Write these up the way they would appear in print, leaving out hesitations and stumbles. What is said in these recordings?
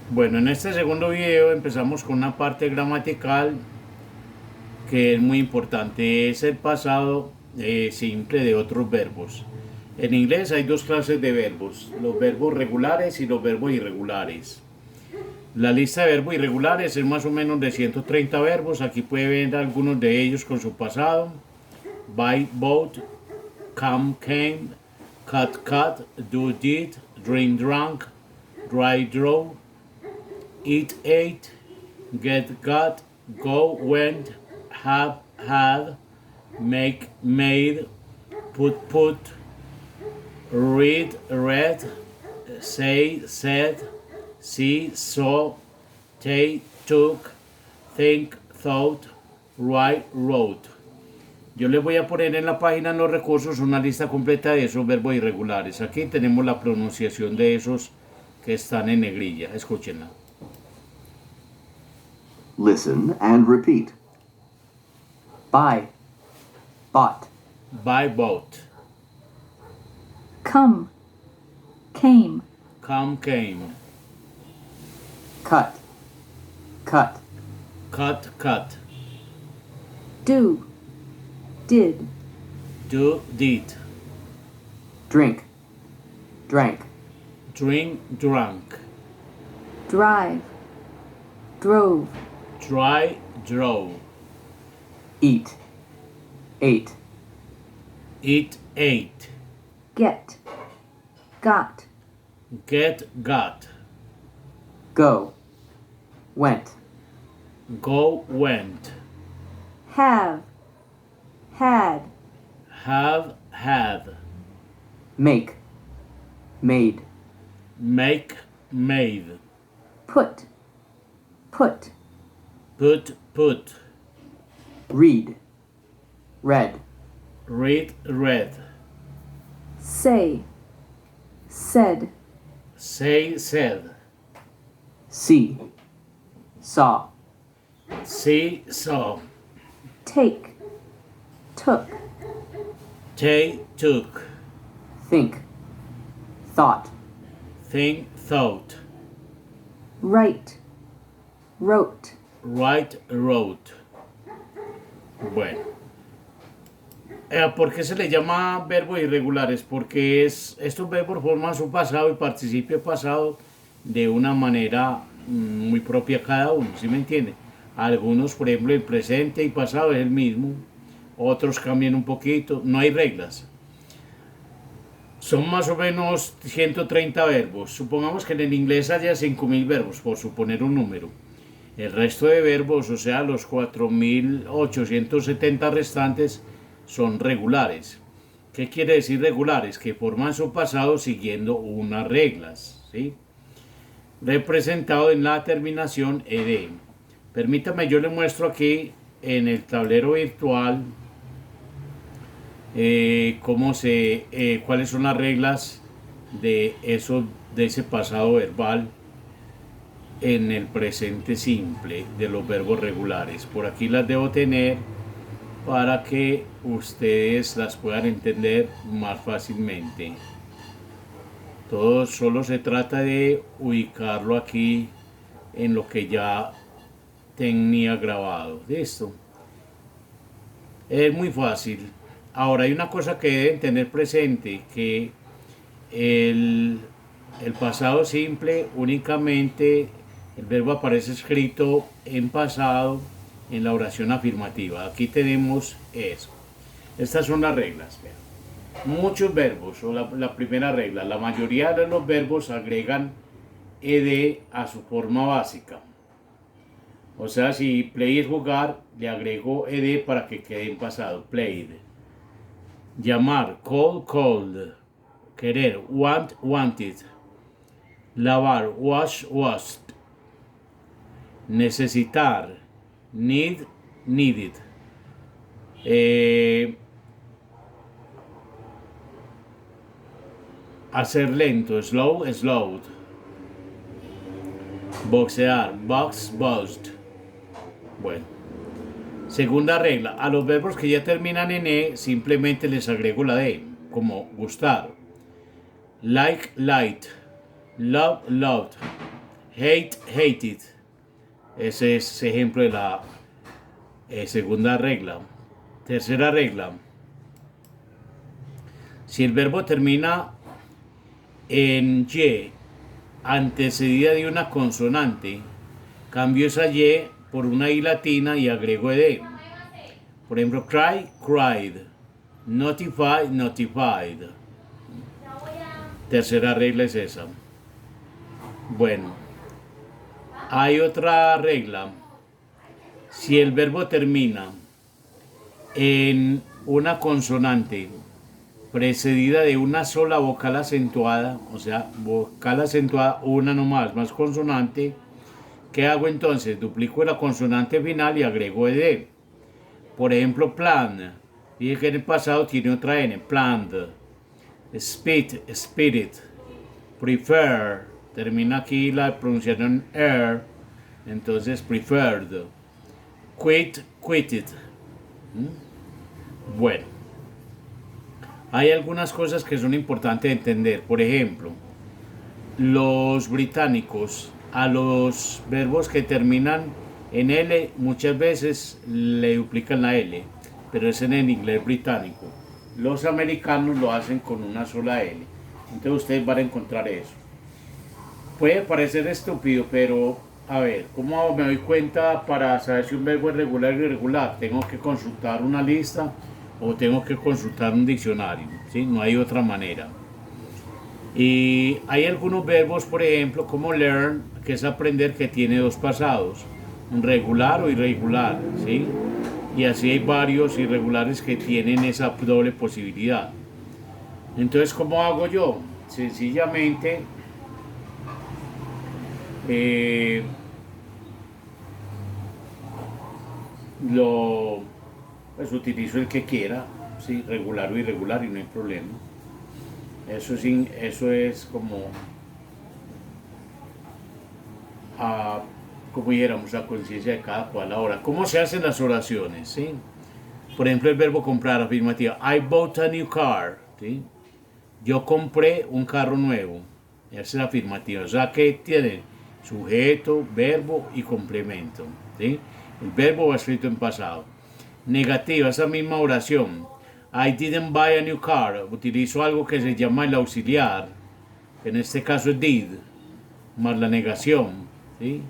Bueno, en este segundo video empezamos con una parte gramatical que es muy importante. Es el pasado simple de otros verbos. En inglés hay dos clases de verbos, los verbos regulares y los verbos irregulares. La lista de verbos irregulares es más o menos de 130 verbos. Aquí puede ver algunos de ellos con su pasado. Buy, bought, come, came, cut, cut, do, did, drink, drank, dry, drove, eat, ate, get, got, go, went, have, had, make, made, put, read, read, say, said, see, saw, take, took, think, thought, write, wrote. Yo les voy a poner en la página en los recursos una lista completa de esos verbos irregulares. Aquí tenemos la pronunciación de esos que están en negrilla. Escúchenla. Listen and repeat. Buy, bought. Buy, bought. Come, came. Come, came. Cut, cut. Cut, cut. Do, did. Do, did. Drink, drank. Drink, drank. Drive, drove. Try, drove. Eat, ate. Eat, ate. Get, got. Get, got. Go, went. Go, went. Have, had. Have, had. Make, made. Make, made. Put, put. Put. Read, read. Read, read. Say, said. Say, said. See, saw. See, saw. Take, took. Take, took. Think, thought. Think, thought. Write, wrote. Write, wrote. Bueno. ¿Por qué se le llama verbos irregulares? Porque estos verbos forman su pasado y participio pasado de una manera muy propia cada uno, ¿sí me entiende? Algunos, por ejemplo, el presente y pasado es el mismo, otros cambian un poquito, no hay reglas. Son más o menos 130 verbos. Supongamos que en el inglés haya 5.000 verbos, por suponer un número. El resto de verbos, o sea, los 4.870 restantes, son regulares. ¿Qué quiere decir regulares? Que forman su pasado siguiendo unas reglas, ¿sí? Representado en la terminación ed. Permítame, yo le muestro aquí en el tablero virtual cuáles son las reglas de ese pasado verbal en el presente simple de los verbos regulares. Por aquí las debo tener para que ustedes las puedan entender más fácilmente. Todo solo se trata de ubicarlo aquí en lo que ya tenía grabado. Listo. Es muy fácil. Ahora hay una cosa que deben tener presente, que el pasado simple únicamente el verbo aparece escrito en pasado en la oración afirmativa. Aquí tenemos eso. Estas son las reglas. Muchos verbos, o la primera regla, la mayoría de los verbos agregan ed a su forma básica. O sea, si play es jugar, le agrego ed para que quede en pasado, played. Llamar, call, called. Querer, want, wanted. Lavar, wash, washed. Necesitar, need, needed. Hacer lento, slow, slowed. Boxear, box, boxed. Bueno. Segunda regla, a los verbos que ya terminan en e simplemente les agrego la d, como gustar. Like, light. Love, loved. Hate, hated. Ese es ejemplo de la segunda regla. Tercera regla. Si el verbo termina en Y antecedida de una consonante, cambio esa Y por una I latina y agrego ED. Por ejemplo, cry, cried. Notify, notified. Tercera regla es esa. Bueno, hay otra regla. Si el verbo termina en una consonante precedida de una sola vocal acentuada, o sea, vocal acentuada, una nomás, más consonante, ¿qué hago entonces? Duplico la consonante final y agrego ed. Por ejemplo, plan. Dije que en el pasado tiene otra n, planned. Spit, spirit. Prefer, termina aquí la pronunciación er, entonces preferred. Quit, quitted. Bueno, hay algunas cosas que son importantes de entender. Por ejemplo, los británicos a los verbos que terminan en L muchas veces le duplican la L, pero es en el inglés británico. Los americanos lo hacen con una sola L. Entonces ustedes van a encontrar eso. Puede parecer estúpido, pero a ver, ¿cómo me doy cuenta para saber si un verbo es regular o irregular? Tengo que consultar una lista o tengo que consultar un diccionario, ¿sí? No hay otra manera. Y hay algunos verbos, por ejemplo, como learn, que es aprender, que tiene dos pasados, un regular o irregular, ¿sí? Y así hay varios irregulares que tienen esa doble posibilidad. Entonces, ¿cómo hago yo? Sencillamente pues utilizo el que quiera, ¿sí? Regular o irregular, y no hay problema. Eso es como como dijéramos, a conciencia de cada cual. Ahora, ¿cómo se hacen las oraciones? ¿Sí? Por ejemplo, el verbo comprar, afirmativa. I bought a new car. ¿Sí? Yo compré un carro nuevo. Esa es la afirmativa. O sea, que tiene sujeto, verbo y complemento. ¿Sí? El verbo va escrito en pasado. Negativa, esa misma oración. I didn't buy a new car. Utilizo algo que se llama el auxiliar. En este caso es did, más la negación. ¿Sí?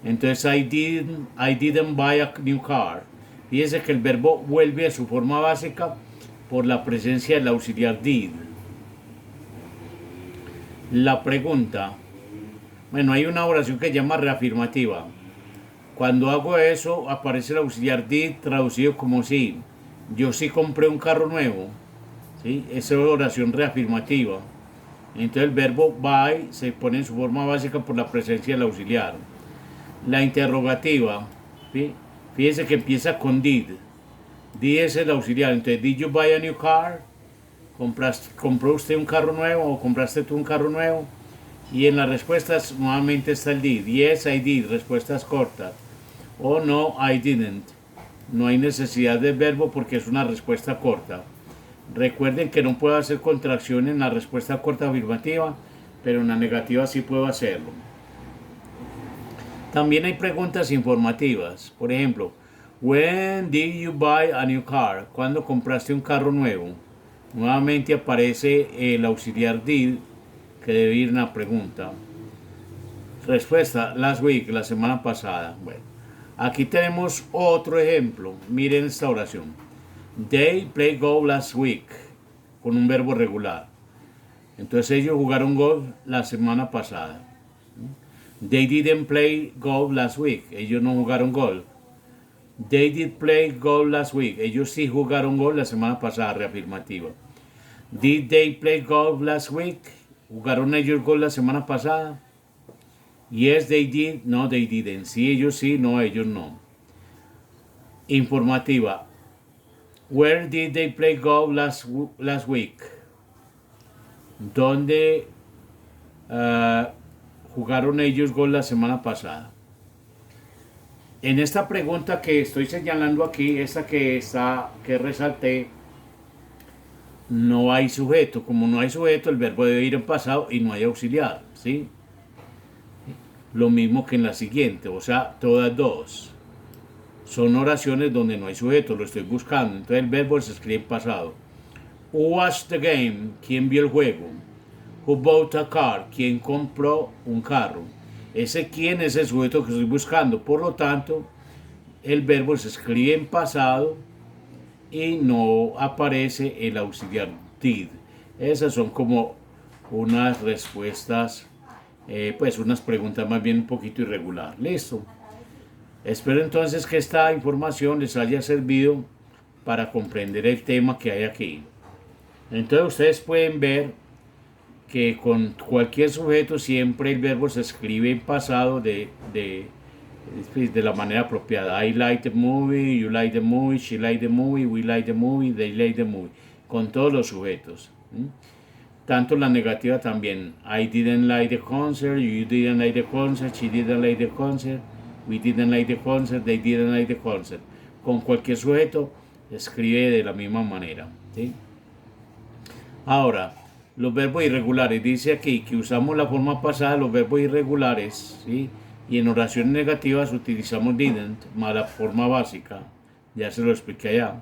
Entonces, I didn't buy a new car. Fíjense que el verbo vuelve a su forma básica por la presencia del auxiliar did. La pregunta. Bueno, hay una oración que se llama reafirmativa. Cuando hago eso, aparece el auxiliar did traducido como sí. Yo sí compré un carro nuevo. ¿Sí? Esa es oración reafirmativa. Entonces el verbo buy se pone en su forma básica por la presencia del auxiliar. La interrogativa, ¿sí? Fíjense que empieza con did. Did es el auxiliar. Entonces, did you buy a new car? ¿Compró usted un carro nuevo o compraste tú un carro nuevo? Y en las respuestas nuevamente está el did. Yes, I did. Respuestas cortas. O no, I didn't. No hay necesidad del verbo porque es una respuesta corta. Recuerden que no puedo hacer contracción en la respuesta corta afirmativa, pero en la negativa sí puedo hacerlo. También hay preguntas informativas. Por ejemplo, when did you buy a new car? ¿Cuándo compraste un carro nuevo? Nuevamente aparece el auxiliar did, que debe ir en la pregunta. Respuesta, last week, la semana pasada. Bueno, aquí tenemos otro ejemplo. Miren esta oración. They played golf last week, con un verbo regular. Entonces ellos jugaron golf la semana pasada. They didn't play golf last week. Ellos no jugaron golf. They did play golf last week. Ellos sí jugaron golf la semana pasada, reafirmativa. Did they play golf last week? ¿Jugaron ellos golf la semana pasada? Yes, they did. No, they didn't. Sí, ellos sí. No, ellos no. Informativa. Where did they play golf last week? ¿Dónde jugaron ellos golf la semana pasada? En esta pregunta que estoy señalando aquí, esta que resalté, no hay sujeto. Como no hay sujeto, el verbo debe ir en pasado y no hay auxiliar, ¿sí? Lo mismo que en la siguiente, o sea, todas dos. Son oraciones donde no hay sujeto, lo estoy buscando. Entonces el verbo se escribe en pasado. Who watched the game? ¿Quién vio el juego? Who bought a car? ¿Quién compró un carro? Ese quién es el sujeto que estoy buscando. Por lo tanto, el verbo se escribe en pasado y no aparece el auxiliar did. Esas son como unas respuestas, pues unas preguntas más bien un poquito irregular. Listo. Espero entonces que esta información les haya servido para comprender el tema que hay aquí. Entonces ustedes pueden ver que con cualquier sujeto siempre el verbo se escribe en pasado de la manera apropiada. I like the movie, you like the movie, she like the movie, we like the movie, they like the movie. Con todos los sujetos. Tanto la negativa también. I didn't like the concert, you didn't like the concert, she didn't like the concert, we didn't like the concert, they didn't like the concert. Con cualquier sujeto escribe de la misma manera. ¿Sí? Ahora, los verbos irregulares. Dice aquí que usamos la forma pasada de los verbos irregulares, ¿sí? Y en oraciones negativas utilizamos didn't más la forma básica. Ya se lo expliqué allá.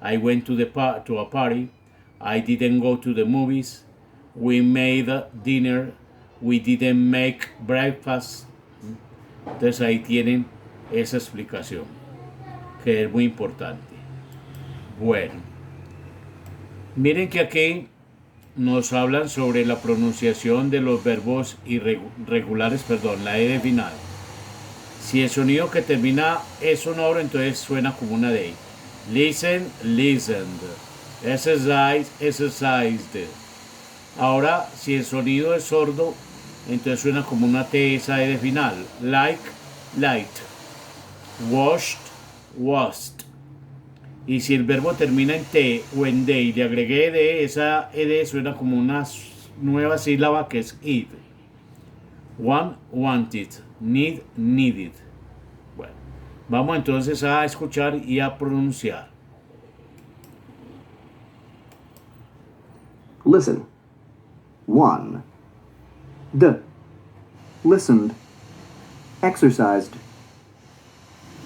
I went to a party. I didn't go to the movies. We made dinner. We didn't make breakfast. Entonces ahí tienen esa explicación, que es muy importante. Bueno, miren que aquí nos hablan sobre la pronunciación de los verbos irregulares, la E de final. Si el sonido que termina es sonoro, entonces suena como una D. Listen, listened. Exercise, exercised. Ahora, si el sonido es sordo, entonces suena como una T, esa E de final. Like, liked. Washed, washed. Y si el verbo termina en T o en D y le agregué D, esa ED suena como una nueva sílaba que es id. Want, wanted. Need, needed. Bueno, vamos entonces a escuchar y a pronunciar. Listen. 1. Listened. Exercised.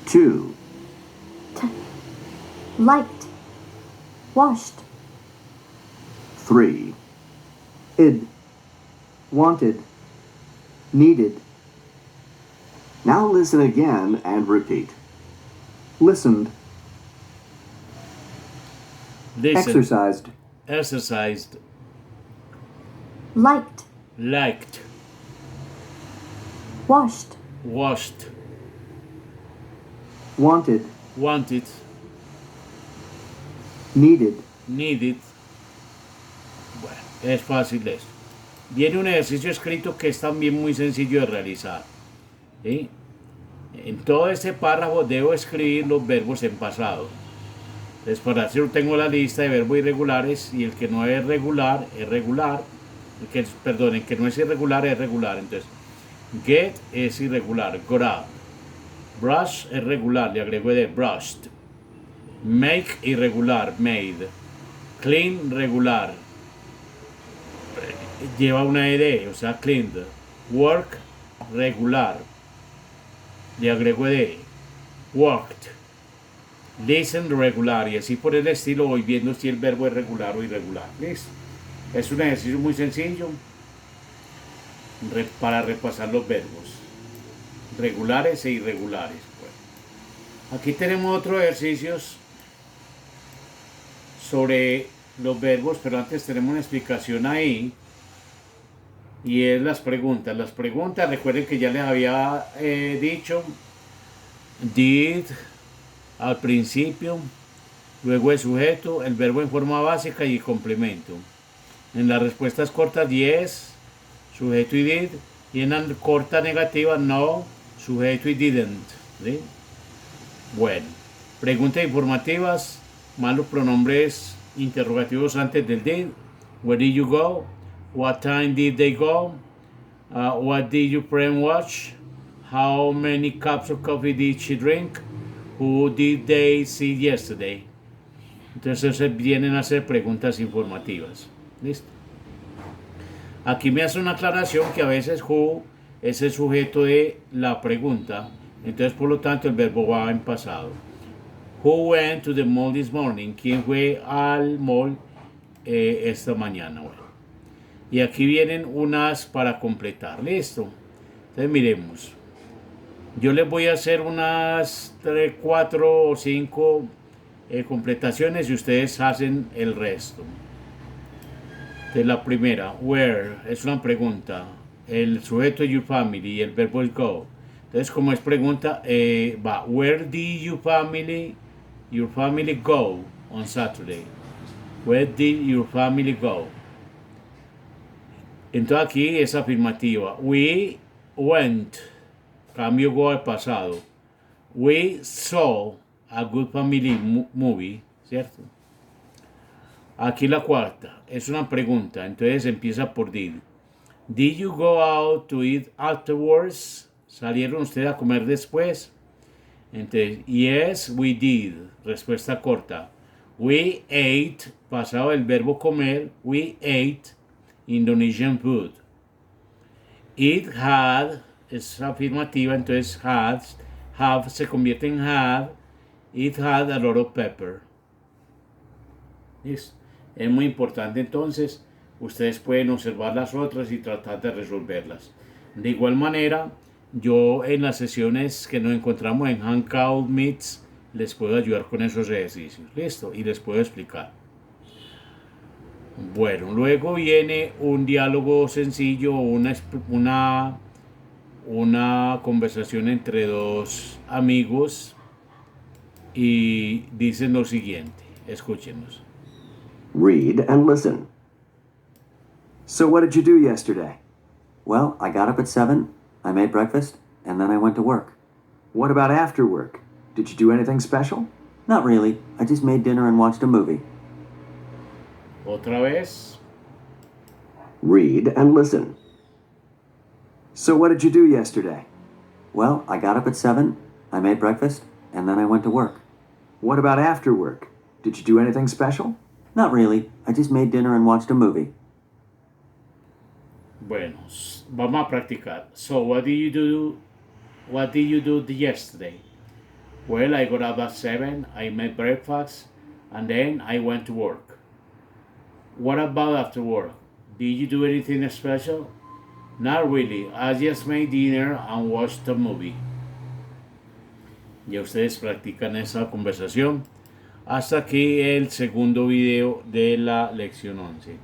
2. Liked. Washed. 3. Id. Wanted. Needed. Now listen again and repeat. Listened. Listen, Exercised. exercised, Liked. liked, Washed. washed, Wanted. wanted, Needed. needed. Bueno, es fácil esto. Viene un ejercicio escrito que es también muy sencillo de realizar. ¿Sí? En todo este párrafo debo escribir los verbos en pasado. Entonces, para hacerlo tengo la lista de verbos irregulares y el que no es regular es regular. El que no es irregular es regular. Entonces, get es irregular, grab. Brush es regular, le agrego de brushed. Make irregular, made. Clean regular, lleva una ed, o sea, cleaned. Work regular, le agrego de worked. Listen regular, y así por el estilo voy viendo si el verbo es regular o irregular. ¿Listo? Es un ejercicio muy sencillo para repasar los verbos regulares e irregulares. Bueno, aquí tenemos otros ejercicios sobre los verbos, pero antes tenemos una explicación ahí y es las preguntas. Las preguntas, recuerden que ya les había dicho did al principio, luego el sujeto, el verbo en forma básica y el complemento. En las respuestas cortas, yes, sujeto y did, y en la corta negativa, no, sujeto y didn't. ¿Sí? Bueno, preguntas informativas, más los pronombres interrogativos antes del did. Where did you go? What time did they go? What did your friend watch? How many cups of coffee did she drink? Who did they see yesterday? Entonces vienen a hacer preguntas informativas. ¿Listo? Aquí me hace una aclaración que a veces who es el sujeto de la pregunta. Entonces, por lo tanto, el verbo va en pasado. Who went to the mall this morning? ¿Quién fue al mall esta mañana? Bueno. Y aquí vienen unas para completar. Listo. Entonces, miremos. Yo les voy a hacer unas 3, 4 o 5 completaciones y ustedes hacen el resto. Entonces, la primera, where, es una pregunta. El sujeto es your family y el verbo es go. Entonces, como es pregunta, va, where did your family go on Saturday? Where did your family go? Entonces aquí es afirmativa. We went, cambio go al pasado. We saw a good family movie, ¿cierto? Aquí la cuarta, es una pregunta, entonces empieza por did. Did you go out to eat afterwards? ¿Salieron ustedes a comer después? Entonces, yes, we did. Respuesta corta. We ate, pasado del verbo comer, we ate Indonesian food. It had, es afirmativa, entonces have se convierte en had. It had a lot of pepper. ¿Listo? Es muy importante entonces, ustedes pueden observar las otras y tratar de resolverlas. De igual manera, yo en las sesiones que nos encontramos en Hangout Meets les puedo ayudar con esos ejercicios. Listo, y les puedo explicar. Bueno, luego viene un diálogo sencillo, una conversación entre dos amigos y dicen lo siguiente. Escúchenos. Read and listen. So what did you do yesterday? Well, I got up at 7, I made breakfast, and then I went to work. What about after work? Did you do anything special? Not really. I just made dinner and watched a movie. Otra vez. Read and listen. So what did you do yesterday? Well, I got up at 7, I made breakfast, and then I went to work. What about after work? Did you do anything special? Not really. I just made dinner and watched a movie. Bueno, vamos a practicar. So, what did you do? What did you do yesterday? Well, I got up at 7, I made breakfast, and then I went to work. What about after work? Did you do anything special? Not really. I just made dinner and watched a movie. Ya ustedes practican esa conversación. Hasta aquí el segundo video de la lección 11.